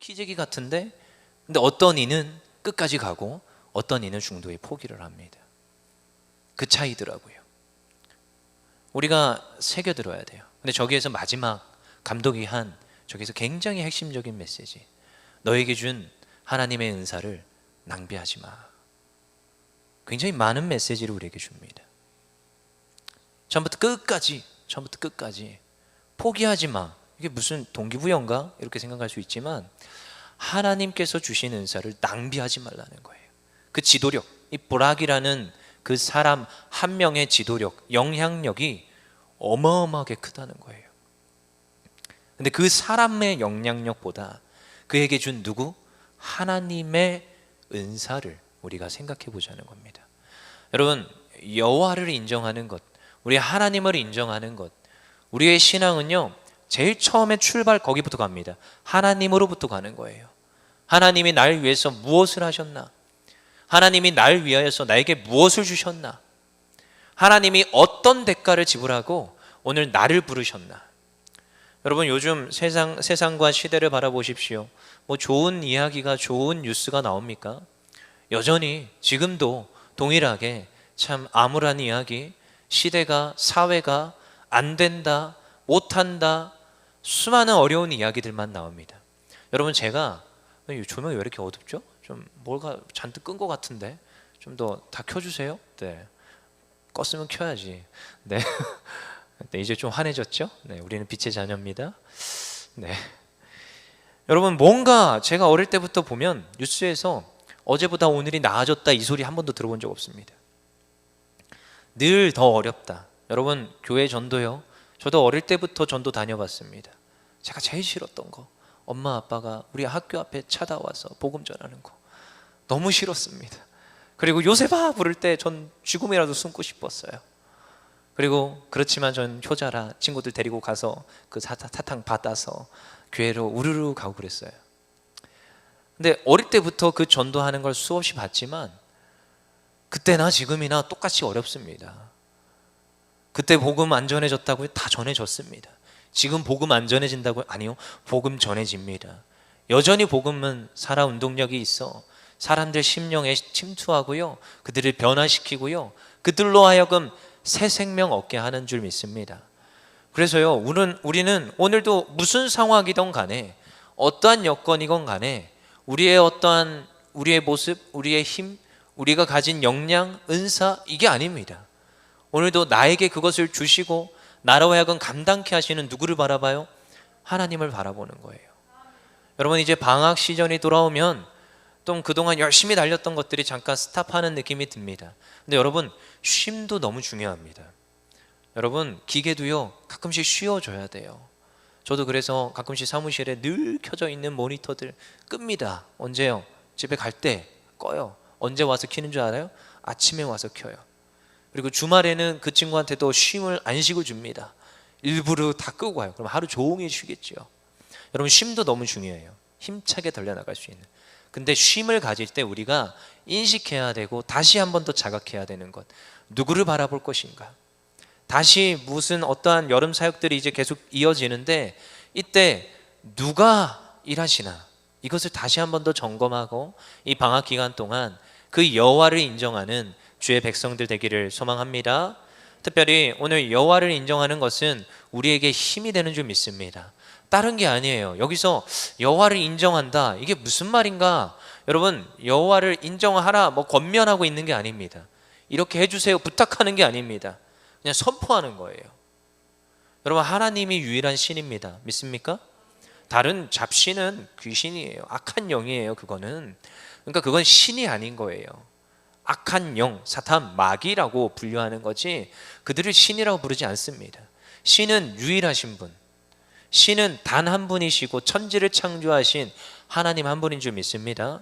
기재기 같은데, 근데 어떤 이는 끝까지 가고 어떤 이는 중도에 포기를 합니다. 그 차이더라고요. 우리가 새겨들어야 돼요. 근데 저기에서 마지막 감독이 한 저기에서 굉장히 핵심적인 메시지, 너에게 준 하나님의 은사를 낭비하지 마. 굉장히 많은 메시지를 우리에게 줍니다. 처음부터 끝까지 포기하지 마. 이게 무슨 동기부여인가? 이렇게 생각할 수 있지만 하나님께서 주신 은사를 낭비하지 말라는 거예요. 그 지도력, 이 보락이라는 그 사람 한 명의 지도력, 영향력이 어마어마하게 크다는 거예요. 근데 그 사람의 영향력보다 그에게 준 누구? 하나님의 은사를 우리가 생각해 보자는 겁니다. 여러분, 여호와를 인정하는 것, 우리 하나님을 인정하는 것, 우리의 신앙은요, 제일 처음에 출발 거기부터 갑니다. 하나님으로부터 가는 거예요. 하나님이 날 위해서 무엇을 하셨나? 하나님이 날 위하여서 나에게 무엇을 주셨나? 하나님이 어떤 대가를 지불하고 오늘 나를 부르셨나? 여러분, 요즘 세상과 시대를 바라보십시오. 뭐 좋은 이야기가, 좋은 뉴스가 나옵니까? 여전히 지금도 동일하게 참 암울한 이야기, 시대가, 사회가 안 된다, 못한다, 수많은 어려운 이야기들만 나옵니다. 여러분, 제가 조명이 왜 이렇게 어둡죠? 좀 뭔가 잔뜩 끈 것 같은데 좀 더 다 켜주세요. 네, 껐으면 켜야지. 네. 네, 이제 좀 환해졌죠? 네, 우리는 빛의 자녀입니다. 네. 여러분, 뭔가 제가 어릴 때부터 보면 뉴스에서 어제보다 오늘이 나아졌다 이 소리 한 번도 들어본 적 없습니다. 늘 더 어렵다. 여러분, 교회 전도요, 저도 어릴 때부터 전도 다녀봤습니다. 제가 제일 싫었던 거, 엄마 아빠가 우리 학교 앞에 찾아와서 복음 전하는 거 너무 싫었습니다. 그리고 요셉아 부를 때 전 죽음이라도 숨고 싶었어요. 그리고 그렇지만 전 효자라 친구들 데리고 가서 그 사탕 받아서 교회로 우르르 가고 그랬어요. 근데 어릴 때부터 그 전도하는 걸 수없이 봤지만 그때나 지금이나 똑같이 어렵습니다. 그때 복음 안 전해졌다고요? 다 전해졌습니다. 지금 복음 안 전해진다고요? 아니요, 복음 전해집니다. 여전히 복음은 살아 운동력이 있어 사람들 심령에 침투하고요, 그들을 변화시키고요, 그들로 하여금 새 생명 얻게 하는 줄 믿습니다. 그래서요, 우리는 오늘도 무슨 상황이든 간에, 어떠한 여건이건 간에 우리의 모습, 우리의 힘, 우리가 가진 역량, 은사, 이게 아닙니다. 오늘도 나에게 그것을 주시고 나로 하여금 감당케 하시는 누구를 바라봐요? 하나님을 바라보는 거예요. 여러분, 이제 방학 시즌이 돌아오면 또 그동안 열심히 달렸던 것들이 잠깐 스탑하는 느낌이 듭니다. 근데 여러분, 쉼도 너무 중요합니다. 여러분, 기계도요 가끔씩 쉬어줘야 돼요. 저도 그래서 가끔씩 사무실에 늘 켜져 있는 모니터들 끕니다. 언제요? 집에 갈 때 꺼요. 언제 와서 켜는 줄 알아요? 아침에 와서 켜요. 그리고 주말에는 그 친구한테도 안식을 줍니다. 일부러 다 끄고 가요. 그럼 하루 종일 쉬겠죠. 여러분, 쉼도 너무 중요해요. 힘차게 달려나갈 수 있는. 근데 쉼을 가질 때 우리가 인식해야 되고 다시 한 번 더 자각해야 되는 것, 누구를 바라볼 것인가? 다시 무슨 어떠한 여름 사역들이 이제 계속 이어지는데 이때 누가 일하시나, 이것을 다시 한 번 더 점검하고 이 방학 기간 동안 그 여호와를 인정하는 주의 백성들 되기를 소망합니다. 특별히 오늘 여호와를 인정하는 것은 우리에게 힘이 되는 줄 믿습니다. 다른 게 아니에요. 여기서 여호와를 인정한다, 이게 무슨 말인가? 여러분, 여호와를 인정하라 뭐 권면하고 있는 게 아닙니다. 이렇게 해주세요 부탁하는 게 아닙니다. 그냥 선포하는 거예요. 여러분, 하나님이 유일한 신입니다. 믿습니까? 다른 잡신은 귀신이에요. 악한 영이에요. 그거는. 그러니까 그건 신이 아닌 거예요. 악한 영, 사탄, 마귀라고 분류하는 거지 그들을 신이라고 부르지 않습니다. 신은 유일하신 분, 신은 단 한 분이시고 천지를 창조하신 하나님 한 분인 줄 믿습니다.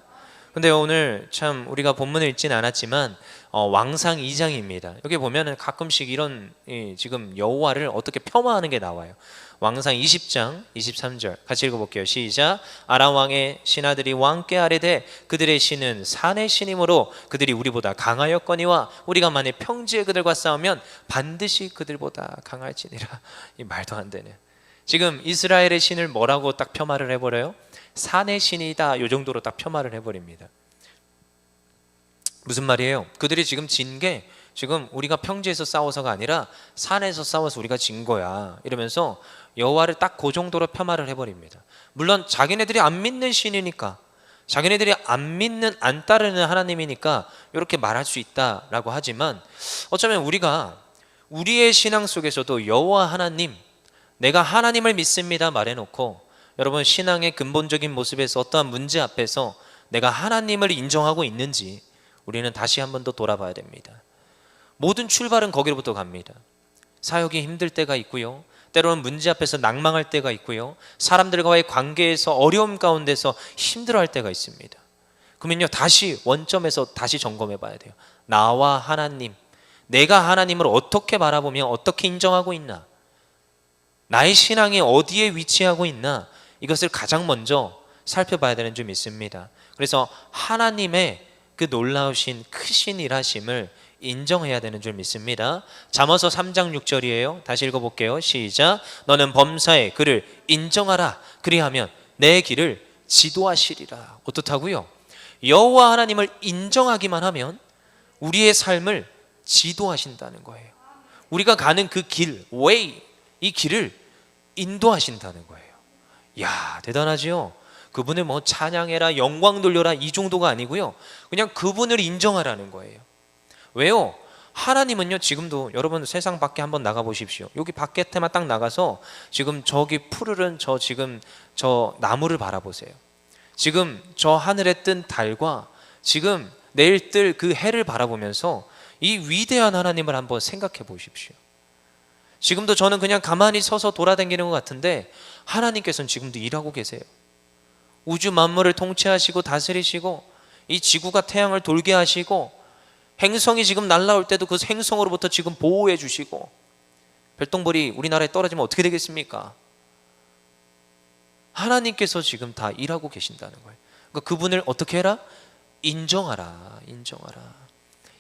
근데 오늘 참 우리가 본문을 읽진 않았지만 왕상 2장입니다. 여기 보면은 가끔씩 이런 지금 여호와를 어떻게 폄하하는 게 나와요. 왕상 20장 23절 같이 읽어볼게요. 시작. 아람 왕의 신하들이 왕께 아뢰되 그들의 신은 산의 신이므로 그들이 우리보다 강하였거니와 우리가 만일 평지에 그들과 싸우면 반드시 그들보다 강할지니라. 이 말도 안 되는. 지금 이스라엘의 신을 뭐라고 딱 폄하를 해버려요? 산의 신이다, 이 정도로 딱 폄하를 해버립니다. 무슨 말이에요? 그들이 지금 진 게 지금 우리가 평지에서 싸워서가 아니라 산에서 싸워서 우리가 진 거야, 이러면서 여호와를 딱 그 정도로 폄하를 해버립니다. 물론 자기네들이 안 믿는 신이니까, 자기네들이 안 따르는 하나님이니까 이렇게 말할 수 있다라고 하지만, 어쩌면 우리가 우리의 신앙 속에서도 여호와 하나님, 내가 하나님을 믿습니다 말해놓고, 여러분 신앙의 근본적인 모습에서 어떠한 문제 앞에서 내가 하나님을 인정하고 있는지 우리는 다시 한 번 더 돌아봐야 됩니다. 모든 출발은 거기로부터 갑니다. 사역이 힘들 때가 있고요, 때로는 문제 앞에서 낭망할 때가 있고요, 사람들과의 관계에서 어려움 가운데서 힘들어할 때가 있습니다. 그러면요, 다시 원점에서 다시 점검해 봐야 돼요. 나와 하나님, 내가 하나님을 어떻게 바라보며 어떻게 인정하고 있나, 나의 신앙이 어디에 위치하고 있나, 이것을 가장 먼저 살펴봐야 되는 줄 믿습니다. 그래서 하나님의 그 놀라우신 크신 일하심을 인정해야 되는 줄 믿습니다. 잠언서 3장 6절이에요. 다시 읽어볼게요. 시작. 너는 범사에 그를 인정하라. 그리하면 내 길을 지도하시리라. 어떻다고요? 여호와 하나님을 인정하기만 하면 우리의 삶을 지도하신다는 거예요. 우리가 가는 그 길, way, 이 길을 인도하신다는 거예요. 이야, 대단하지요? 그분을 뭐 찬양해라, 영광 돌려라, 이 정도가 아니고요, 그냥 그분을 인정하라는 거예요. 왜요? 하나님은요, 지금도 여러분 세상 밖에 한번 나가 보십시오. 여기 밖에만 딱 나가서 지금 저기 푸르른 저 나무를 바라보세요. 지금 저 하늘에 뜬 달과 지금 내일 뜰 그 해를 바라보면서 이 위대한 하나님을 한번 생각해 보십시오. 지금도 저는 그냥 가만히 서서 돌아다니는 것 같은데 하나님께서는 지금도 일하고 계세요. 우주 만물을 통치하시고 다스리시고, 이 지구가 태양을 돌게 하시고, 행성이 지금 날아올 때도 그 행성으로부터 지금 보호해 주시고, 별똥별이 우리나라에 떨어지면 어떻게 되겠습니까? 하나님께서 지금 다 일하고 계신다는 거예요. 그러니까 그분을 어떻게 해라? 인정하라.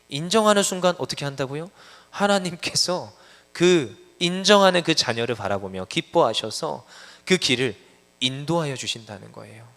인정하는 순간 어떻게 한다고요? 하나님께서 그 인정하는 그 자녀를 바라보며 기뻐하셔서 그 길을 인도하여 주신다는 거예요.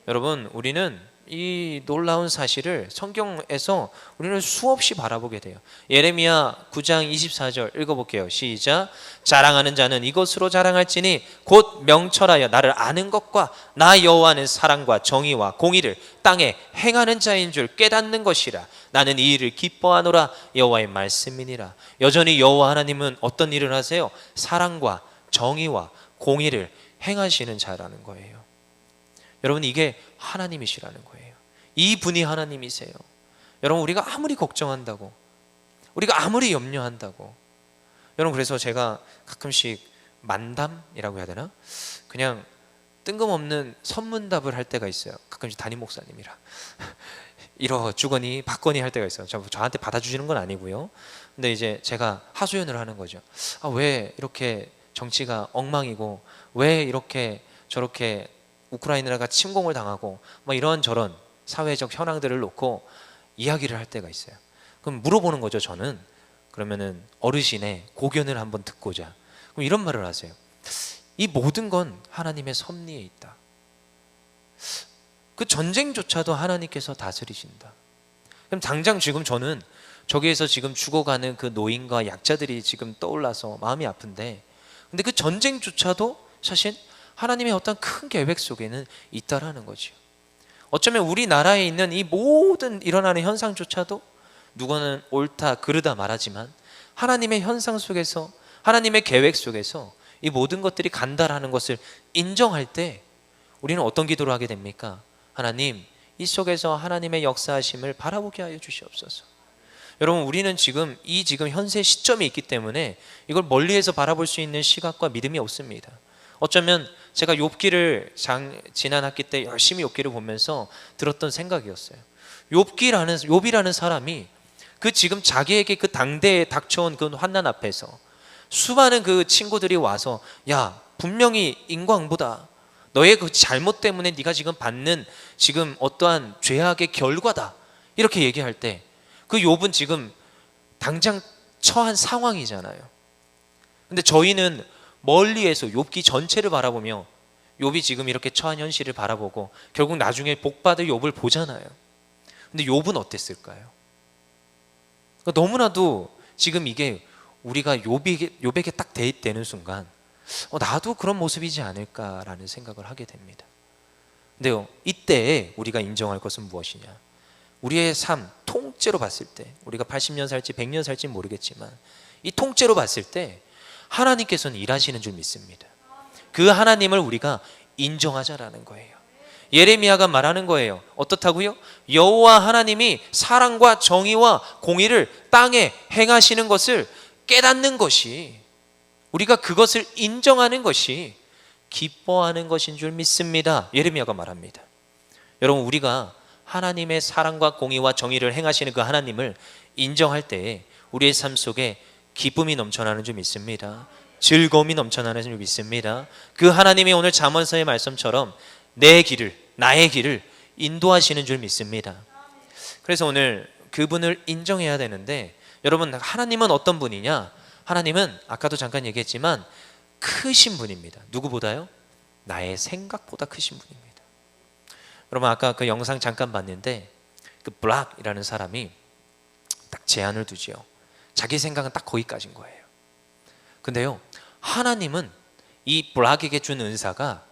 여러분, 우리는 이 놀라운 사실을 성경에서 우리는 수없이 바라보게 돼요. 예레미야 9장 24절 읽어볼게요. 시작. 자랑하는 자는 이것으로 자랑할지니 곧 명철하여 나를 아는 것과 나 여호와는 사랑과 정의와 공의를 땅에 행하는 자인 줄 깨닫는 것이라. 나는 이 일을 기뻐하노라. 여호와의 말씀이니라. 여전히 여호와 하나님은 어떤 일을 하세요? 사랑과 정의와 공의를 행하시는 자라는 거예요. 여러분, 이게 하나님이시라는 거예요. 이 분이 하나님이세요. 여러분, 우리가 아무리 걱정한다고, 우리가 아무리 염려한다고, 여러분, 그래서 제가 가끔씩 만담이라고 해야 되나? 그냥 뜬금없는 선문답을 할 때가 있어요. 가끔씩 담임 목사님이라 이러 주거니 받거니 할 때가 있어요. 저한테 받아주시는 건 아니고요. 근데 이제 제가 하소연을 하는 거죠. 왜 이렇게 정치가 엉망이고, 왜 이렇게 저렇게 우크라이나가 침공을 당하고 뭐 이런저런 사회적 현황들을 놓고 이야기를 할 때가 있어요. 그럼 물어보는 거죠. 저는 그러면은 어르신의 고견을 한번 듣고자. 그럼 이런 말을 하세요. 이 모든 건 하나님의 섭리에 있다. 그 전쟁조차도 하나님께서 다스리신다. 그럼 당장 지금 저는 저기에서 지금 죽어가는 그 노인과 약자들이 지금 떠올라서 마음이 아픈데, 근데 그 전쟁조차도 사실 하나님의 어떤 큰 계획 속에는 있다라는 거죠. 어쩌면 우리나라에 있는 이 모든 일어나는 현상조차도 누구는 옳다 그르다 말하지만 하나님의 현상 속에서, 하나님의 계획 속에서 이 모든 것들이 간다라는 것을 인정할 때 우리는 어떤 기도를 하게 됩니까? 하나님, 이 속에서 하나님의 역사하심을 바라보게 하여 주시옵소서. 여러분, 우리는 지금 현재 시점이 있기 때문에 이걸 멀리에서 바라볼 수 있는 시각과 믿음이 없습니다. 어쩌면 제가 욥기를 지난 학기 때 열심히 욥기를 보면서 들었던 생각이었어요. 욥이라는 사람이 그 지금 자기에게 그 당대에 닥쳐온 그 환난 앞에서 수많은 그 친구들이 와서, 야, 분명히 인과응보다, 너의 그 잘못 때문에 네가 지금 받는 지금 어떠한 죄악의 결과다, 이렇게 얘기할 때 그 욥은 지금 당장 처한 상황이잖아요. 근데 저희는 멀리에서 욥기 전체를 바라보며 욥이 지금 이렇게 처한 현실을 바라보고 결국 나중에 복받을 욥을 보잖아요. 근데 욥은 어땠을까요? 그러니까 너무나도 지금 이게 우리가 욥에게 딱 대입되는 순간 나도 그런 모습이지 않을까라는 생각을 하게 됩니다. 근데요, 이때 우리가 인정할 것은 무엇이냐? 우리의 삶 통째로 봤을 때, 우리가 80년 살지 100년 살지 모르겠지만 이 통째로 봤을 때 하나님께서는 일하시는 줄 믿습니다. 그 하나님을 우리가 인정하자라는 거예요. 예레미야가 말하는 거예요. 어떻다고요? 여호와 하나님이 사랑과 정의와 공의를 땅에 행하시는 것을 깨닫는 것이, 우리가 그것을 인정하는 것이 기뻐하는 것인 줄 믿습니다. 예레미야가 말합니다. 여러분, 우리가 하나님의 사랑과 공의와 정의를 행하시는 그 하나님을 인정할 때에 우리의 삶 속에 기쁨이 넘쳐나는 줄 믿습니다. 즐거움이 넘쳐나는 줄 믿습니다. 그 하나님이 오늘 잠언서의 말씀처럼 내 길을, 나의 길을 인도하시는 줄 믿습니다. 그래서 오늘 그분을 인정해야 되는데, 여러분, 하나님은 어떤 분이냐? 하나님은 아까도 잠깐 얘기했지만 크신 분입니다. 누구보다요? 나의 생각보다 크신 분입니다. 여러분, 아까 그 영상 잠깐 봤는데 그 블락이라는 사람이 딱 제한을 두지요. 자기 생각은 딱 거기까지인 거예요. 근데요, 하나님은 이 블락에게 준 은사가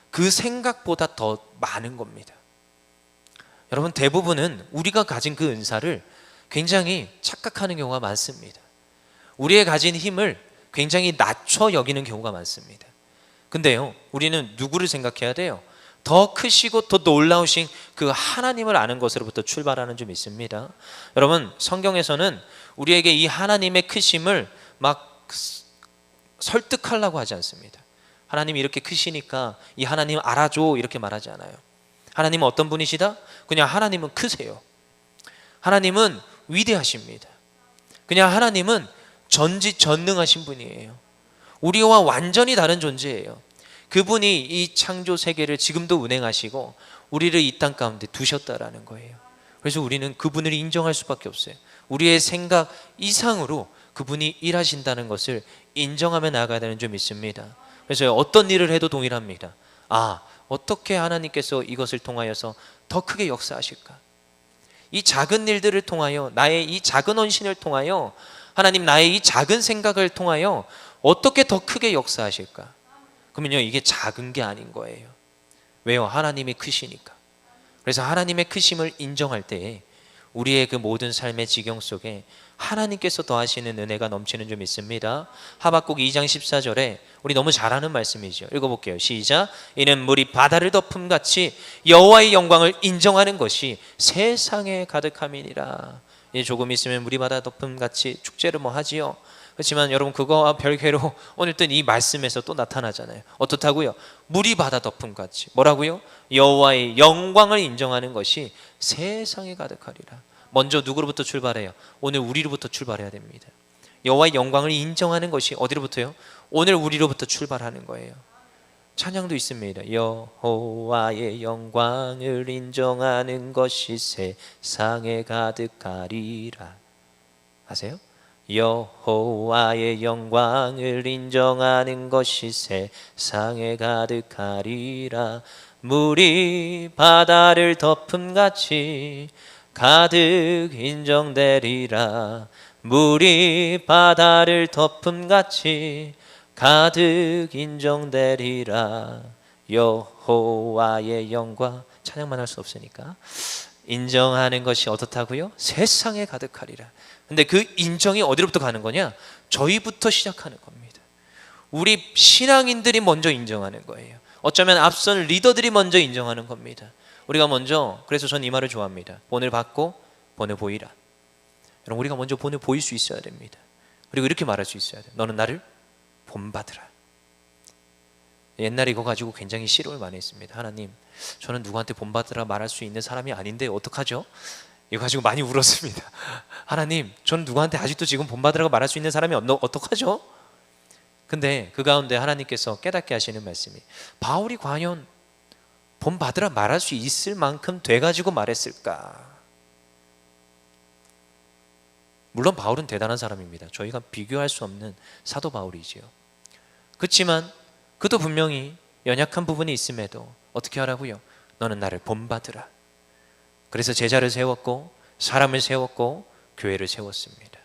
그 생각보다 더 많은 겁니다. 여러분, 대부분은 우리가 가진 그 은사를 굉장히 착각하는 경우가 많습니다. 우리의 가진 힘을 굉장히 낮춰 여기는 경우가 많습니다. 근데요, 우리는 누구를 생각해야 돼요? 더 크시고 더 놀라우신 그 하나님을 아는 것으로부터 출발하는 줄 믿습니다. 여러분, 성경에서는 우리에게 이 하나님의 크심을 막 설득하려고 하지 않습니다. 하나님이 이렇게 크시니까 이 하나님 알아줘 이렇게 말하지 않아요. 하나님은 어떤 분이시다? 그냥 하나님은 크세요. 하나님은 위대하십니다. 그냥 하나님은 전지전능하신 분이에요. 우리와 완전히 다른 존재예요. 그분이 이 창조 세계를 지금도 운행하시고 우리를 이 땅 가운데 두셨다라는 거예요. 그래서 우리는 그분을 인정할 수밖에 없어요. 우리의 생각 이상으로 그분이 일하신다는 것을 인정하며 나아가야 되는 줄 믿습니다. 그래서 어떤 일을 해도 동일합니다. 어떻게 하나님께서 이것을 통하여서 더 크게 역사하실까? 이 작은 일들을 통하여, 나의 이 작은 헌신을 통하여, 하나님 나의 이 작은 생각을 통하여 어떻게 더 크게 역사하실까? 그러면요, 이게 작은 게 아닌 거예요. 왜요? 하나님이 크시니까. 그래서 하나님의 크심을 인정할 때에 우리의 그 모든 삶의 지경 속에 하나님께서 더하시는 은혜가 넘치는 줄 믿습니다. 하박국 2장 14절에 우리 너무 잘 아는 말씀이죠. 읽어볼게요. 시작. 이는 물이 바다를 덮음같이 여호와의 영광을 인정하는 것이 세상에 가득함이니라. 이제 조금 있으면 물이 바다 덮음같이 축제를 하지요. 그렇지만 여러분, 그거와 별개로 오늘 뜬 이 말씀에서 또 나타나잖아요. 어떻다고요? 물이 바다 덮음같이 뭐라고요? 여호와의 영광을 인정하는 것이 세상에 가득하리라. 먼저 누구로부터 출발해요? 오늘 우리로부터 출발해야 됩니다. 여호와의 영광을 인정하는 것이 어디로부터요? 오늘 우리로부터 출발하는 거예요. 찬양도 있습니다. 여호와의 영광을 인정하는 것이 세상에 가득하리라. 아세요? 여호와의 영광을 인정하는 것이 세상에 가득하리라. 물이 바다를 덮음같이 가득 인정되리라. 물이 바다를 덮음같이 가득 인정되리라. 여호와의 영광, 찬양만 할 수 없으니까 인정하는 것이 어떻다고요? 세상에 가득하리라. 근데 그 인정이 어디로부터 가는 거냐? 저희부터 시작하는 겁니다. 우리 신앙인들이 먼저 인정하는 거예요. 어쩌면 앞선 리더들이 먼저 인정하는 겁니다. 우리가 먼저, 그래서 전 이 말을 좋아합니다. 본을 받고 본을 보이라. 여러분, 우리가 먼저 본을 보일 수 있어야 됩니다. 그리고 이렇게 말할 수 있어야 돼요. 너는 나를 본받으라. 옛날에 이거 가지고 굉장히 시름을 많이 했습니다. 하나님, 저는 누구한테 본받으라 말할 수 있는 사람이 아닌데 어떡하죠? 이거 가지고 많이 울었습니다. 하나님, 저는 누구한테 아직도 지금 본받으라고 말할 수 있는 사람이 어떡하죠? 근데 그 가운데 하나님께서 깨닫게 하시는 말씀이, 바울이 과연 본받으라 말할 수 있을 만큼 돼가지고 말했을까? 물론 바울은 대단한 사람입니다. 저희가 비교할 수 없는 사도 바울이지요. 그렇지만 그도 분명히 연약한 부분이 있음에도 어떻게 하라고요? 너는 나를 본받으라. 그래서 제자를 세웠고 사람을 세웠고 교회를 세웠습니다.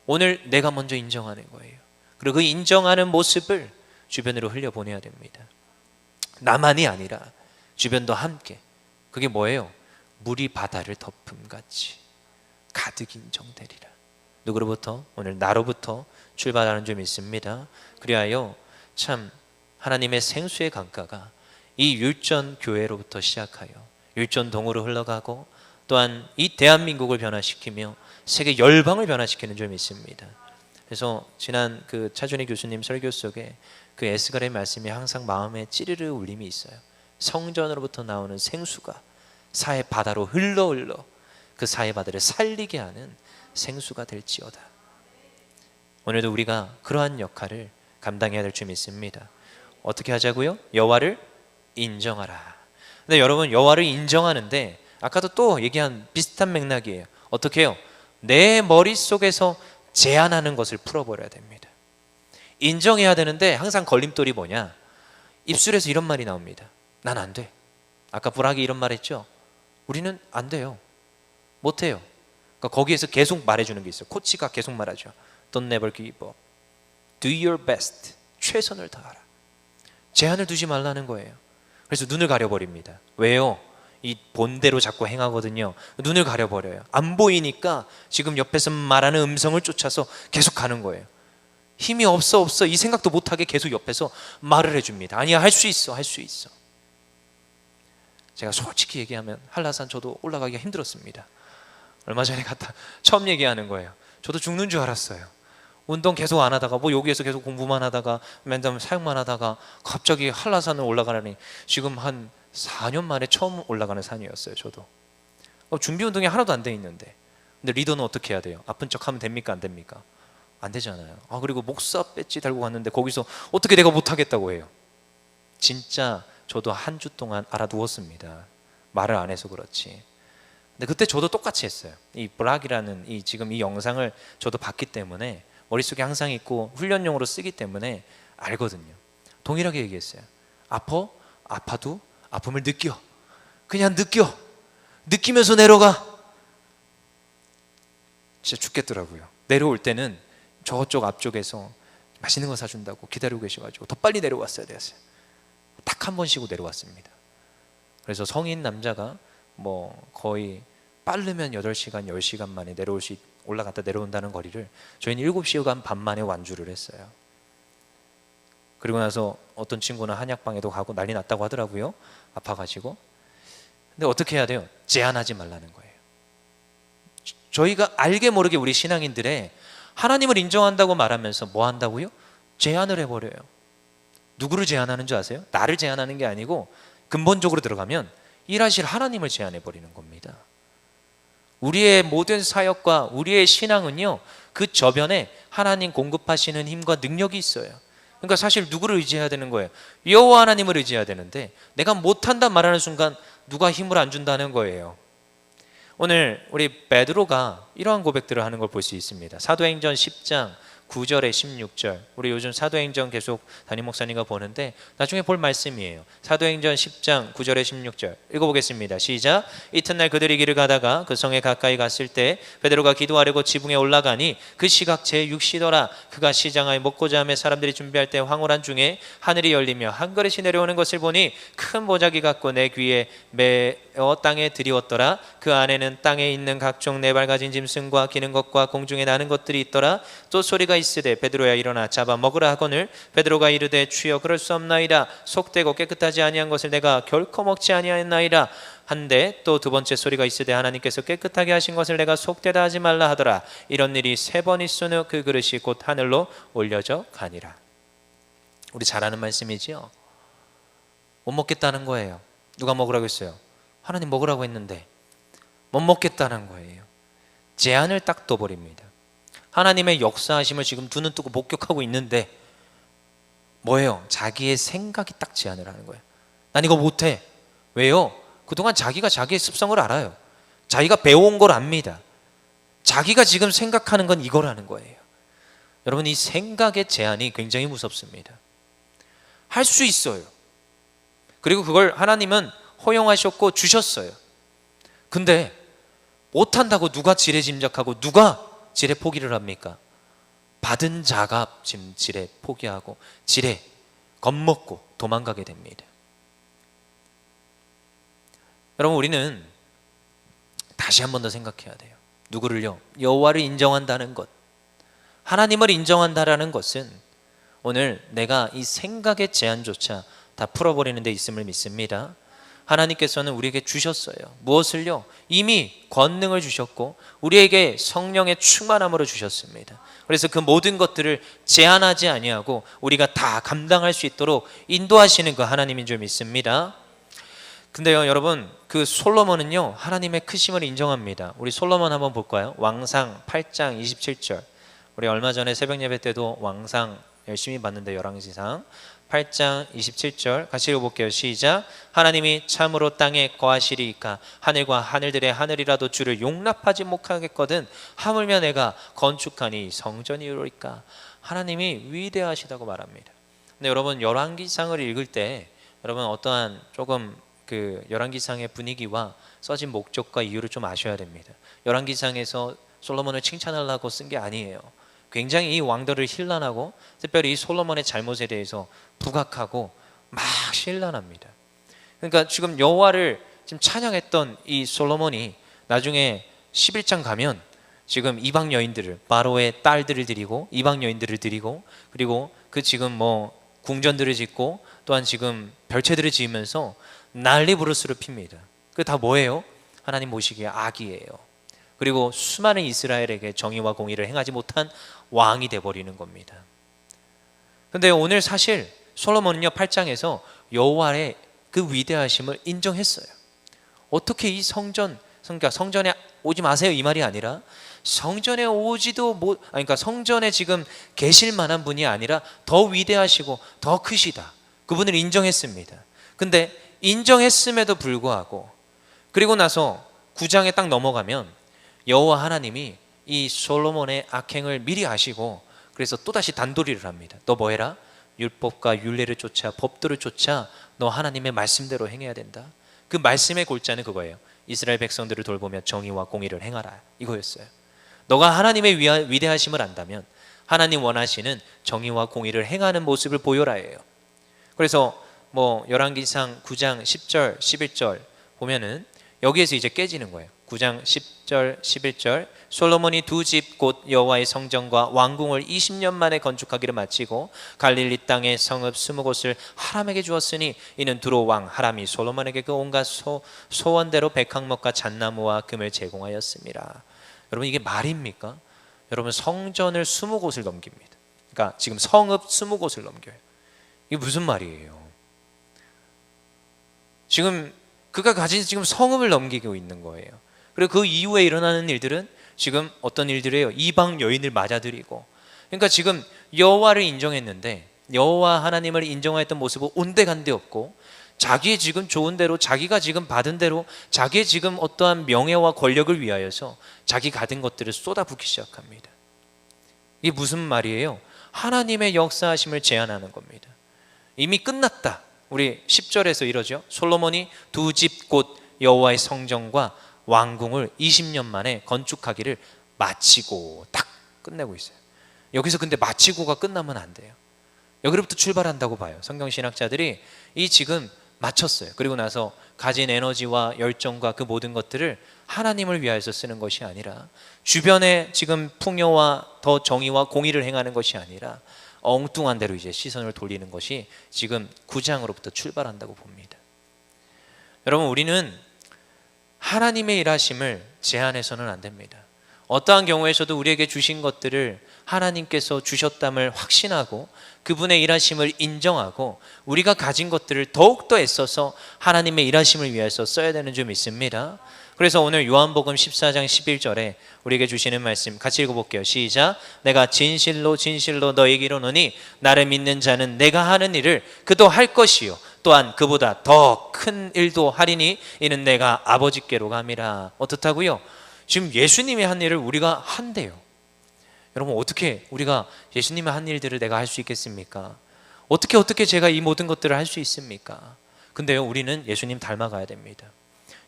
오늘 내가 먼저 인정하는 거예요. 그리고 그 인정하는 모습을 주변으로 흘려보내야 됩니다. 나만이 아니라 주변도 함께. 그게 뭐예요? 물이 바다를 덮음같이 가득 인정되리라. 누구로부터? 오늘 나로부터 출발하는 줄 믿습니다. 그리하여 참 하나님의 생수의 강가가 이 율전 교회로부터 시작하여 율전 동으로 흘러가고 또한 이 대한민국을 변화시키며 세계 열방을 변화시키는 줄 믿습니다. 그래서 지난 그 차준희 교수님 설교 속에 그 에스겔의 말씀이 항상 마음에 찌르르 울림이 있어요. 성전으로부터 나오는 생수가 사해 바다로 흘러 그 사해 바다를 살리게 하는 생수가 될지어다. 오늘도 우리가 그러한 역할을 감당해야 될 줄 믿습니다. 어떻게 하자고요? 여호와를 인정하라. 근데 여러분, 여호와를 인정하는데 아까도 또 얘기한 비슷한 맥락이에요. 어떻게 해요? 내 머릿속에서 제안하는 것을 풀어버려야 됩니다. 인정해야 되는데 항상 걸림돌이 뭐냐? 입술에서 이런 말이 나옵니다. 난 안 돼. 아까 불학이 이런 말 했죠? 우리는 안 돼요. 못 해요. 그러니까 거기에서 계속 말해주는 게 있어요. 코치가 계속 말하죠. Don't never give up. Do your best. 최선을 다하라. 제한을 두지 말라는 거예요. 그래서 눈을 가려버립니다. 왜요? 이 본대로 자꾸 행하거든요. 눈을 가려버려요. 안 보이니까 지금 옆에서 말하는 음성을 쫓아서 계속 가는 거예요. 힘이 없어 이 생각도 못하게 계속 옆에서 말을 해줍니다. 아니야, 할 수 있어, 할 수 있어. 제가 솔직히 얘기하면 한라산 저도 올라가기가 힘들었습니다. 얼마 전에 갔다 처음 얘기하는 거예요. 저도 죽는 줄 알았어요. 운동 계속 안 하다가 뭐 여기에서 계속 공부만 하다가 맨날 사역만 하다가 갑자기 한라산을 올라가라니 지금 한 4년 만에 처음 올라가는 산이었어요. 저도 준비 운동이 하나도 안 돼 있는데, 근데 리더는 어떻게 해야 돼요? 아픈 척 하면 됩니까? 안 됩니까? 안 되잖아요. 그리고 목사 배지 달고 갔는데 거기서 어떻게 내가 못하겠다고 해요? 진짜 저도 한 주 동안 알아두었습니다. 말을 안 해서 그렇지. 근데 그때 저도 똑같이 했어요. 이 브락이라는 지금 이 영상을 저도 봤기 때문에 머릿속에 항상 있고 훈련용으로 쓰기 때문에 알거든요. 동일하게 얘기했어요. 아파도 아픔을 느껴. 그냥 느끼면서 내려가. 진짜 죽겠더라고요. 내려올 때는 저쪽 앞쪽에서 맛있는 거 사준다고 기다리고 계셔가지고 더 빨리 내려왔어야 됐어요. 딱 한 번 쉬고 내려왔습니다. 그래서 성인 남자가 뭐 거의 빠르면 8시간, 10시간 만에 올라갔다 내려온다는 거리를 저희는 7시간 반 만에 완주를 했어요. 그리고 나서 어떤 친구는 한약방에도 가고 난리 났다고 하더라고요. 아파가지고. 근데 어떻게 해야 돼요? 제한하지 말라는 거예요. 저희가 알게 모르게 우리 신앙인들의 하나님을 인정한다고 말하면서 뭐 한다고요? 제한을 해버려요. 누구를 제한하는 줄 아세요? 나를 제한하는 게 아니고 근본적으로 들어가면 일하실 하나님을 제한해버리는 겁니다. 우리의 모든 사역과 우리의 신앙은요, 그 저변에 하나님 공급하시는 힘과 능력이 있어요. 그러니까 사실 누구를 의지해야 되는 거예요? 여호와 하나님을 의지해야 되는데 내가 못한다 말하는 순간 누가 힘을 안 준다는 거예요. 오늘 우리 베드로가 이러한 고백들을 하는 걸 볼 수 있습니다. 사도행전 10장 9절에 16절. 우리 요즘 사도행전 계속 담임 목사님과 보는데 나중에 볼 말씀이에요. 사도행전 10장 9절에 16절 읽어보겠습니다. 시작. 이튿날 그들이 길을 가다가 그 성에 가까이 갔을 때 베드로가 기도하려고 지붕에 올라가니 그 시각 제6시더라. 그가 시장하에 먹고자 하며 사람들이 준비할 때 황홀한 중에 하늘이 열리며 한 그릇이 내려오는 것을 보니 큰 보자기 같고 내 귀에 매어 땅에 들이웠더라. 그 안에는 땅에 있는 각종 네 발 가진 짐승과 기는 것과 공중에 나는 것들이 있더라. 또 소리가 있으되 베드로야 일어나 잡아 먹으라 하거늘 베드로가 이르되 주여 그럴 수 없나이다. 속되고 깨끗하지 아니한 것을 내가 결코 먹지 아니하였나이다 한데 또 두 번째 소리가 있으되 하나님께서 깨끗하게 하신 것을 내가 속되다 하지 말라 하더라. 이런 일이 3번 있은 후 그 그릇이 곧 하늘로 올려져 가니라. 우리 잘 아는 말씀이지요. 못 먹겠다는 거예요. 누가 먹으라고 했어요? 하나님 먹으라고 했는데 못 먹겠다는 거예요. 제한을 딱 둬버립니다. 하나님의 역사하심을 지금 두 눈 뜨고 목격하고 있는데 뭐예요? 자기의 생각이 딱 제한을 하는 거예요. 난 이거 못해. 왜요? 그동안 자기가 자기의 습성을 알아요. 자기가 배워온 걸 압니다. 자기가 지금 생각하는 건 이거라는 거예요. 여러분, 이 생각의 제한이 굉장히 무섭습니다. 할 수 있어요. 그리고 그걸 하나님은 허용하셨고 주셨어요. 근데 못한다고 누가 지레 짐작하고 누가 지레 포기를 합니까? 받은 자가 지금 지레 포기하고 지레 겁먹고 도망가게 됩니다. 여러분, 우리는 다시 한 번 더 생각해야 돼요. 누구를요? 여호와를 인정한다는 것, 하나님을 인정한다라는 것은 오늘 내가 이 생각의 제한조차 다 풀어버리는 데 있음을 믿습니다. 하나님께서는 우리에게 주셨어요. 무엇을요? 이미 권능을 주셨고 우리에게 성령의 충만함으로 주셨습니다. 그래서 그 모든 것들을 제한하지 아니하고 우리가 다 감당할 수 있도록 인도하시는 그 하나님인 줄 믿습니다. 근데요, 여러분, 그 솔로몬은요 하나님의 크심을 인정합니다. 우리 솔로몬 한번 볼까요? 왕상 8장 27절. 우리 얼마 전에 새벽 예배 때도 왕상 열심히 봤는데 열왕기상 8장 27절 같이 읽어볼게요. 시작. 하나님이 참으로 땅에 거하시리이까 하늘과 하늘들의 하늘이라도 주를 용납하지 못하겠거든 하물며 내가 건축하니 성전이오리까. 하나님이 위대하시다고 말합니다. 근데 여러분, 열왕기상을 읽을 때 여러분 어떠한 조금 그 열왕기상의 분위기와 써진 목적과 이유를 좀 아셔야 됩니다. 열왕기상에서 솔로몬을 칭찬하려고 쓴 게 아니에요. 굉장히 이 왕들을 힐난하고 특별히 이 솔로몬의 잘못에 대해서 부각하고 막 신란합니다. 그러니까 지금 여호와를 지금 찬양했던 이 솔로몬이 나중에 11장 가면 지금 이방 여인들을, 바로의 딸들을 드리고 이방 여인들을 드리고 그리고 그 지금 뭐 궁전들을 짓고 또한 지금 별채들을 지으면서 난리 부르스를 핍니다. 그 다 뭐예요? 하나님 보시기에 악이에요. 그리고 수많은 이스라엘에게 정의와 공의를 행하지 못한 왕이 돼버리는 겁니다. 근데 오늘 사실 솔로몬은요 8장에서 여호와의 그 위대하심을 인정했어요. 어떻게 이 그러니까 성전에 오지 마세요 이 말이 아니라 성전에 오지도 못, 그러니까 성전에 지금 계실 만한 분이 아니라 더 위대하시고 더 크시다. 그분을 인정했습니다. 근데 인정했음에도 불구하고 그리고 나서 9장에 딱 넘어가면 여호와 하나님이 이 솔로몬의 악행을 미리 아시고 그래서 또다시 단도리를 합니다. 너 뭐 해라? 율법과 율례를 쫓아 법도를 쫓아 너 하나님의 말씀대로 행해야 된다. 그 말씀의 골자는 그거예요. 이스라엘 백성들을 돌보며 정의와 공의를 행하라, 이거였어요. 너가 하나님의 위대하심을 안다면 하나님 원하시는 정의와 공의를 행하는 모습을 보여라예요. 그래서 뭐 열왕기상 9장 10절 11절 보면은 여기에서 이제 깨지는 거예요. 9장 10절 11절 솔로몬이 두 집 곧 여호와의 성전과 왕궁을 20년 만에 건축하기를 마치고 갈릴리 땅의 성읍 20곳을 하람에게 주었으니 이는 두로 왕 하람이 솔로몬에게 그 온갖 소원대로 백항목과 잣나무와 금을 제공하였습니다. 여러분, 이게 말입니까? 여러분, 성전을 20곳을 넘깁니다. 그러니까 지금 성읍 20곳을 넘겨요. 이게 무슨 말이에요? 지금 그가 가진 지금 성읍을 넘기고 있는 거예요. 그리고 그 이후에 일어나는 일들은 지금 어떤 일들이에요? 이방 여인을 맞아들이고. 그러니까 지금 여호와를 인정했는데 여호와 하나님을 인정했던 모습은 온데간데 없고 자기의 지금 좋은 대로 자기가 지금 받은 대로 자기의 지금 어떠한 명예와 권력을 위하여서 자기 가진 것들을 쏟아붓기 시작합니다. 이게 무슨 말이에요? 하나님의 역사하심을 제한하는 겁니다. 이미 끝났다. 우리 10절에서 이러죠. 솔로몬이 두 집 곧 여호와의 성전과 왕궁을 20년 만에 건축하기를 마치고 딱 끝내고 있어요. 여기서 근데 마치고가 끝나면 안 돼요. 여기로부터 출발한다고 봐요. 성경신학자들이 이 지금 마쳤어요. 그리고 나서 가진 에너지와 열정과 그 모든 것들을 하나님을 위하여서 쓰는 것이 아니라 주변에 지금 풍요와 더 정의와 공의를 행하는 것이 아니라 엉뚱한 대로 이제 시선을 돌리는 것이 지금 9장으로부터 출발한다고 봅니다. 여러분, 우리는 하나님의 일하심을 제한해서는 안 됩니다. 어떠한 경우에서도 우리에게 주신 것들을 하나님께서 주셨담을 확신하고 그분의 일하심을 인정하고 우리가 가진 것들을 더욱더 애써서 하나님의 일하심을 위해서 써야 되는 줄 믿습니다. 그래서 오늘 요한복음 14장 11절에 우리에게 주시는 말씀 같이 읽어볼게요. 시작. 내가 진실로 진실로 너에게 이르노니 나를 믿는 자는 내가 하는 일을 그도 할 것이요 또한 그보다 더 큰 일도 하리니 이는 내가 아버지께로 감이라. 어떻다고요? 지금 예수님이 한 일을 우리가 한대요. 여러분, 어떻게 우리가 예수님의 한 일들을 내가 할 수 있겠습니까? 어떻게 제가 이 모든 것들을 할 수 있습니까? 근데요, 우리는 예수님 닮아가야 됩니다.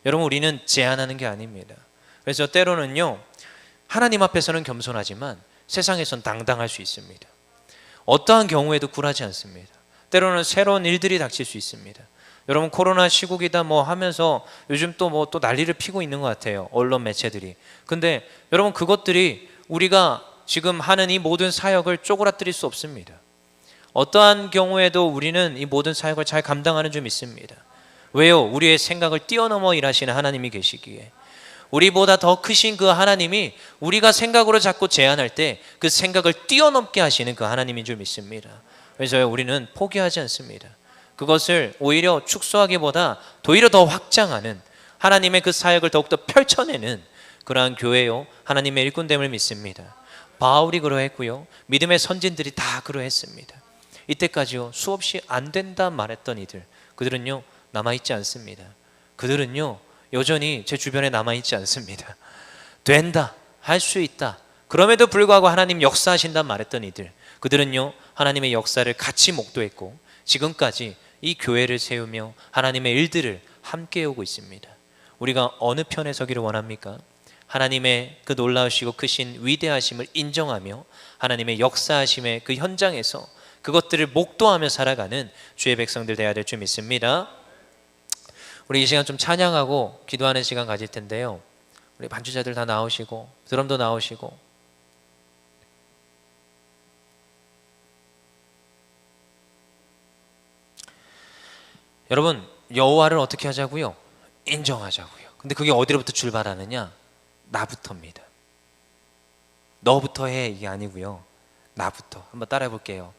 여러분, 우리는 제한하는 게 아닙니다. 그래서 때로는요, 하나님 앞에서는 겸손하지만 세상에선 당당할 수 있습니다. 어떠한 경우에도 굴하지 않습니다. 때로는 새로운 일들이 닥칠 수 있습니다. 여러분, 코로나 시국이다 뭐 하면서 요즘 또 뭐 또 난리를 피고 있는 것 같아요, 언론 매체들이. 근데 여러분, 그것들이 우리가 지금 하는 이 모든 사역을 쪼그라뜨릴 수 없습니다. 어떠한 경우에도 우리는 이 모든 사역을 잘 감당하는 줄 믿습니다. 왜요? 우리의 생각을 뛰어넘어 일하시는 하나님이 계시기에. 우리보다 더 크신 그 하나님이 우리가 생각으로 자꾸 제한할 때 그 생각을 뛰어넘게 하시는 그 하나님인 줄 믿습니다. 그래서 우리는 포기하지 않습니다. 그것을 오히려 축소하기보다 오히려 더 확장하는, 하나님의 그 사역을 더욱더 펼쳐내는 그러한 교회요, 하나님의 일꾼됨을 믿습니다. 바울이 그러했고요, 믿음의 선진들이 다 그러했습니다. 이때까지요, 수없이 안 된다 말했던 이들, 그들은요 남아있지 않습니다. 그들은요 여전히 제 주변에 남아있지 않습니다. 된다, 할 수 있다, 그럼에도 불구하고 하나님 역사하신다 말했던 이들, 그들은요 하나님의 역사를 같이 목도했고 지금까지 이 교회를 세우며 하나님의 일들을 함께 해오고 있습니다. 우리가 어느 편에 서기를 원합니까? 하나님의 그 놀라우시고 크신 위대하심을 인정하며 하나님의 역사하심의 그 현장에서 그것들을 목도하며 살아가는 주의 백성들 되어야 될 줄 믿습니다. 우리 이 시간 좀 찬양하고 기도하는 시간 가질 텐데요, 우리 반주자들 다 나오시고 드럼도 나오시고. 여러분, 여호와를 어떻게 하자고요? 인정하자고요. 근데 그게 어디로부터 출발하느냐? 나부터입니다. 너부터 해, 이게 아니고요, 나부터. 한번 따라해 볼게요.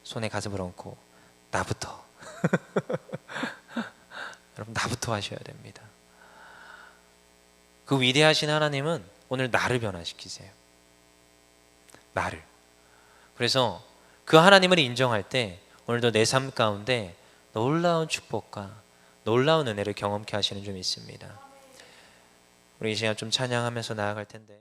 손에 가슴을 얹고 나부터. 여러분, 나부터 하셔야 됩니다. 그 위대하신 하나님은 오늘 나를 변화시키세요. 나를. 그래서 그 하나님을 인정할 때 오늘도 내 삶 가운데 놀라운 축복과 놀라운 은혜를 경험케 하시는 줄 믿습니다. 우리 이 시간 좀 찬양하면서 나아갈 텐데.